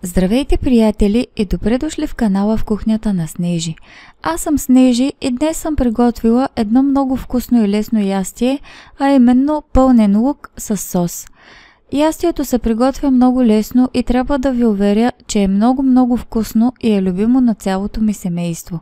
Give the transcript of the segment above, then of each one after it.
Здравейте, приятели, и добре дошли в канала в кухнята на Снежи. Аз съм Снежи и днес съм приготвила едно много вкусно и лесно ястие, а именно пълнен лук с сос. Ястието се приготвя много лесно и трябва да ви уверя, че е много вкусно и е любимо на цялото ми семейство.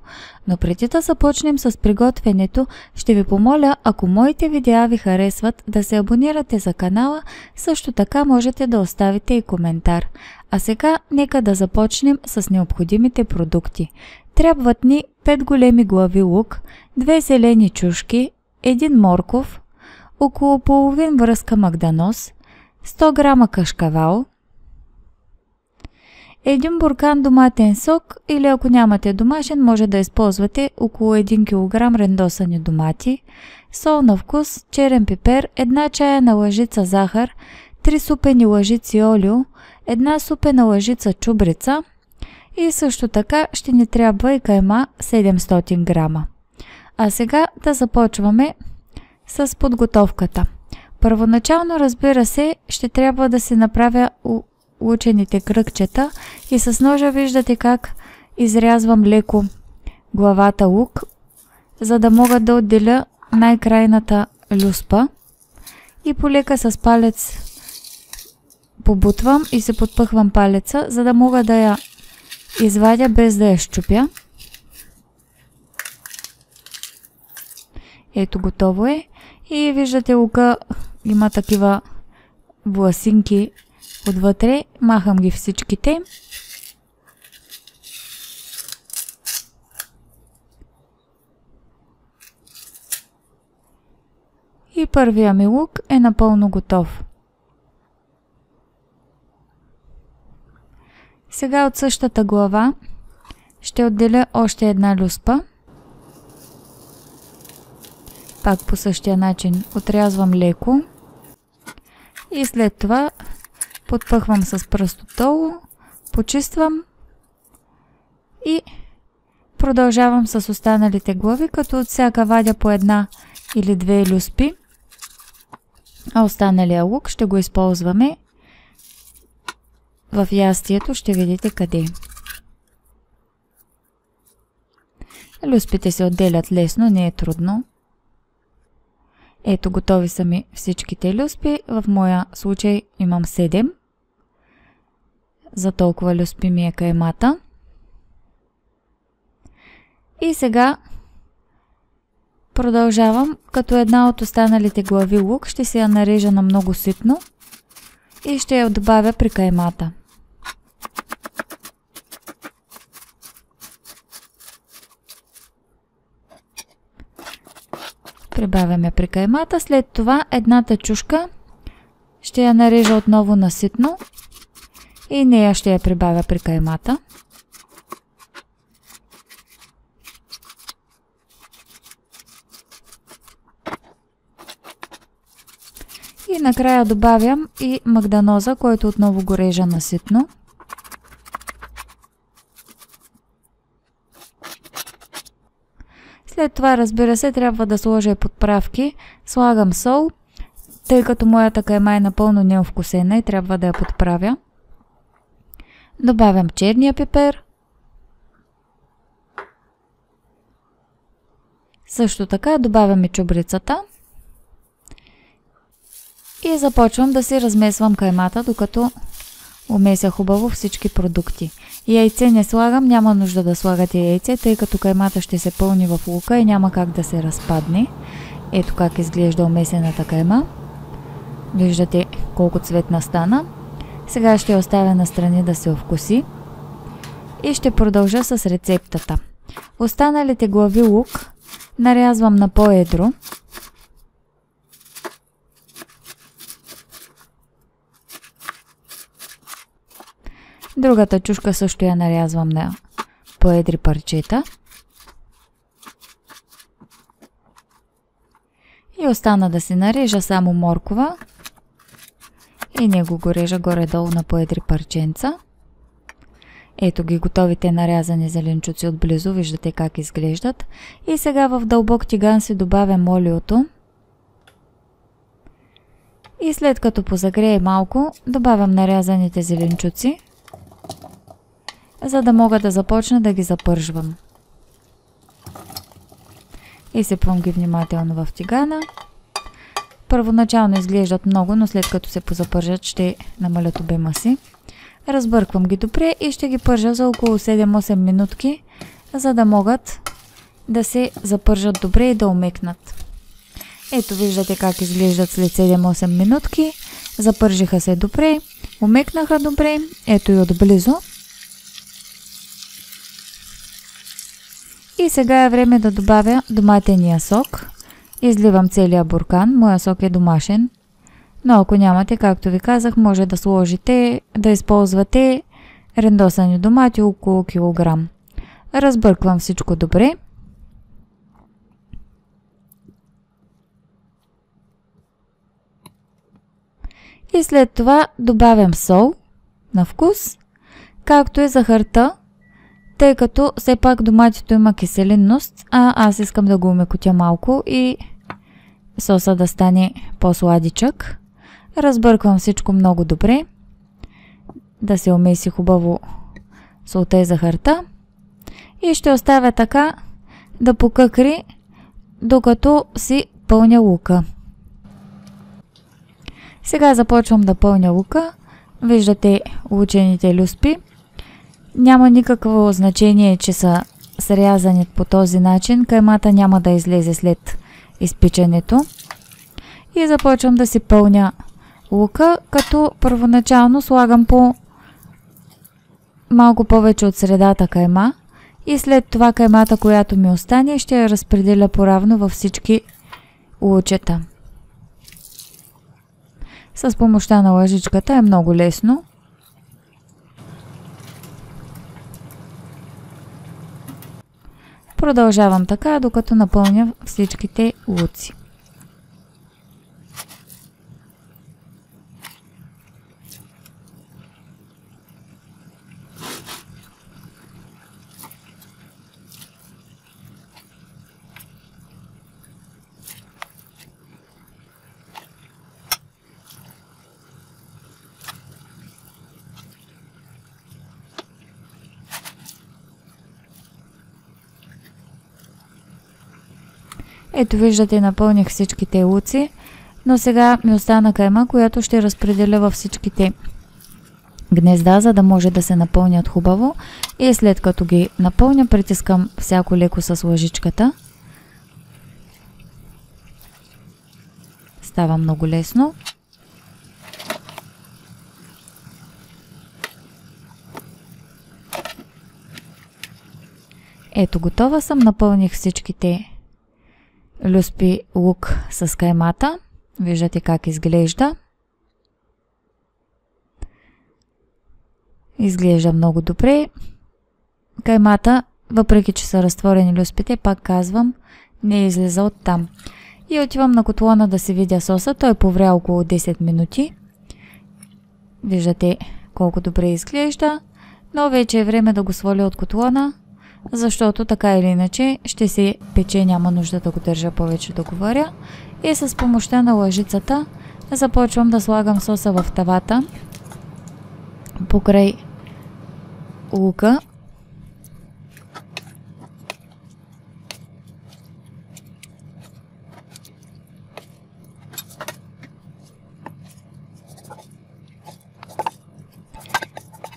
Но преди да започнем с приготвянето, ще ви помоля, ако моите видеа ви харесват, да се абонирате за канала, също така можете да оставите и коментар. А сега нека да започнем с необходимите продукти. Трябват ни 5 големи глави лук, 2 зелени чушки, 1 морков, около половин връзка магданоз, 100 грама кашкавал, 1 буркан доматен сок или ако нямате домашен, може да използвате около 1 кг рендосани домати, сол на вкус, черен пипер, 1 чайна лъжица захар, 3 супени лъжици олио, 1 супена лъжица чубрица и също така ще ни трябва и кайма 700 грама. А сега да започваме с подготовката. Първоначално, разбира се, ще трябва да се направя лучените кръгчета и с ножа виждате как изрязвам леко главата лук, за да мога да отделя най-крайната люспа и полека с палец побутвам и се подпъхвам палеца, за да мога да я извадя без да я щупя. Ето, готово е. И виждате, лука има такива власинки отвътре. Махам ги всичките. И първия ми лук е напълно готов. Сега от същата глава ще отделя още една люспа. Пак по същия начин отрязвам леко и след това подпъхвам с пръст отдолу, почиствам и продължавам с останалите глави, като от всяка вадя по 1 или 2 люспи, а останалия лук ще го използваме в ястието, ще видите къде. Люспите се отделят лесно, не е трудно. Ето, готови са ми всичките люспи. В моя случай имам 7. За толкова люспи ми е каймата. И сега продължавам, като една от останалите глави лук ще се я нарежа на много ситно и ще я добавя при каймата. Прибавяме при каймата, след това едната чушка ще я нарежа отново на ситно и нея ще я прибавя при каймата. И накрая добавям и магданоза, който отново го режа на ситно. След това, разбира се, трябва да сложа и подправки. Слагам сол, тъй като моята кайма е напълно неовкусена и трябва да я подправя. Добавям черния пипер. Също така добавям и чубрицата. И започвам да си размесвам каймата, докато умеся хубаво всички продукти. Яйце не слагам, няма нужда да слагате яйце, тъй като каймата ще се пълни в лука и няма как да се разпадне. Ето как изглежда умесената кайма. Виждате колко цветна стана. Сега ще я оставя настрани да се овкуси. И ще продължа с рецептата. Останалите глави лук нарязвам на по-едро. Другата чушка също я нарязвам на по-едри парчета. И остана да се нарежа само моркова. И него го режа горе-долу на по-едри парченца. Ето ги готовите нарязани зеленчуци отблизо, виждате как изглеждат. И сега в дълбок тиган си добавям олиото. И след като позагрее малко, добавям нарязаните зеленчуци. за да мога да започна да ги запържвам. Изсипвам ги внимателно в тигана. Първоначално изглеждат много, но след като се позапържат ще намалят обема си. Разбърквам ги добре и ще ги пържа за около 7-8 минутки, за да могат да се запържат добре и да умекнат. Ето виждате как изглеждат след 7-8 минутки. Запържиха се добре, умекнаха добре. Ето и отблизо. И сега е време да добавя доматения сок. Изливам целия буркан. Моя сок е домашен. Но ако нямате, както ви казах, може да сложите, да използвате рендосани домати около килограм. Разбърквам всичко добре. И след това добавям сол на вкус, както и захарта, тъй като все пак доматито има киселинност, а аз искам да го умекотя малко и соса да стане по-сладичък. Разбърквам всичко много добре, да се умеси хубаво солта и захарта и ще оставя така да покъкри, докато си пълня лука. Сега започвам да пълня лука. Виждате лучените люспи. Няма никакво значение, че са срязани по този начин. Каймата няма да излезе след изпичането. И започвам да си пълня лука, като първоначално слагам по малко повече от средата кайма. И след това каймата, която ми остане, ще я разпределя поравно във всички лучета. С помощта на лъжичката е много лесно. Продължавам така, докато напълня всичките луци. Ето виждате, напълних всичките луци, но сега ми остана кайма, която ще разпределя във всичките гнезда, за да може да се напълнят хубаво. И след като ги напълня, притискам всяко леко с лъжичката. Става много лесно. Ето, готова съм. Напълних всичките люспи лук с каймата. Виждате как изглежда. Изглежда много добре. Каймата, въпреки че са разтворени люспите, пак казвам, не излиза от там. И отивам на котлона да си видя соса. Той повря около 10 минути. Виждате колко добре изглежда. Но вече е време да го сваля от котлона, защото така или иначе ще се пече, няма нужда да го държа повече да го варя. И с помощта на лъжицата започвам да слагам соса в тавата покрай лука.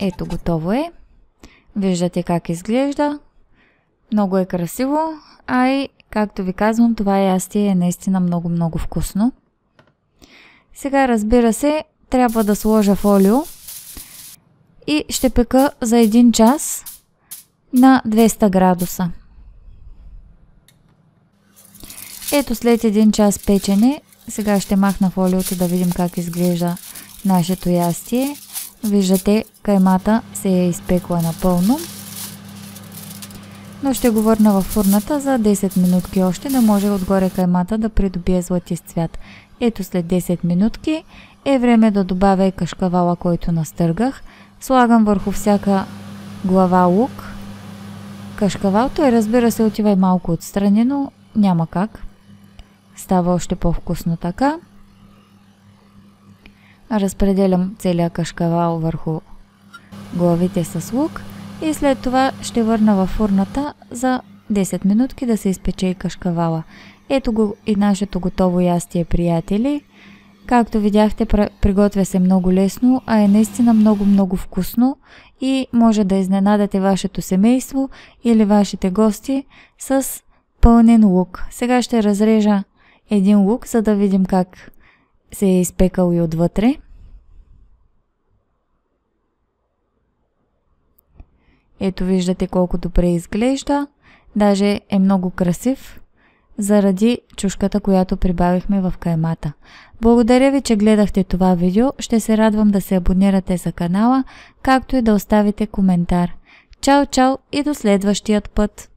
Ето, готово е. Виждате как изглежда. Много е красиво, а и, както ви казвам, това ястие е наистина много вкусно. Сега, разбира се, трябва да сложа фолио и ще пека за 1 час на 200 градуса. Ето, след 1 час печене, сега ще махна фолиото да видим как изглежда нашето ястие. Виждате, каймата се е изпекла напълно. Но ще го върна във фурната за 10 минутки още, да може отгоре каймата да придобие златист цвят. Ето, след 10 минутки е време да добавя и кашкавала, който настъргах. Слагам върху всяка глава лук кашкавал. Той, разбира се, отива и малко отстрани, но няма как. Става още по-вкусно така. Разпределям целия кашкавал върху главите с лук и след това ще върна във фурната за 10 минутки да се изпече и кашкавала. Ето го и нашето готово ястие, приятели. Както видяхте, приготвя се много лесно, а е наистина много вкусно и може да изненадате вашето семейство или вашите гости с пълнен лук. Сега ще разрежа един лук, за да видим как се е изпекал и отвътре. Ето виждате колко добре изглежда. Даже е много красив заради чушката, която прибавихме в каймата. Благодаря ви, че гледахте това видео. Ще се радвам да се абонирате за канала, както и да оставите коментар. Чао и до следващият път!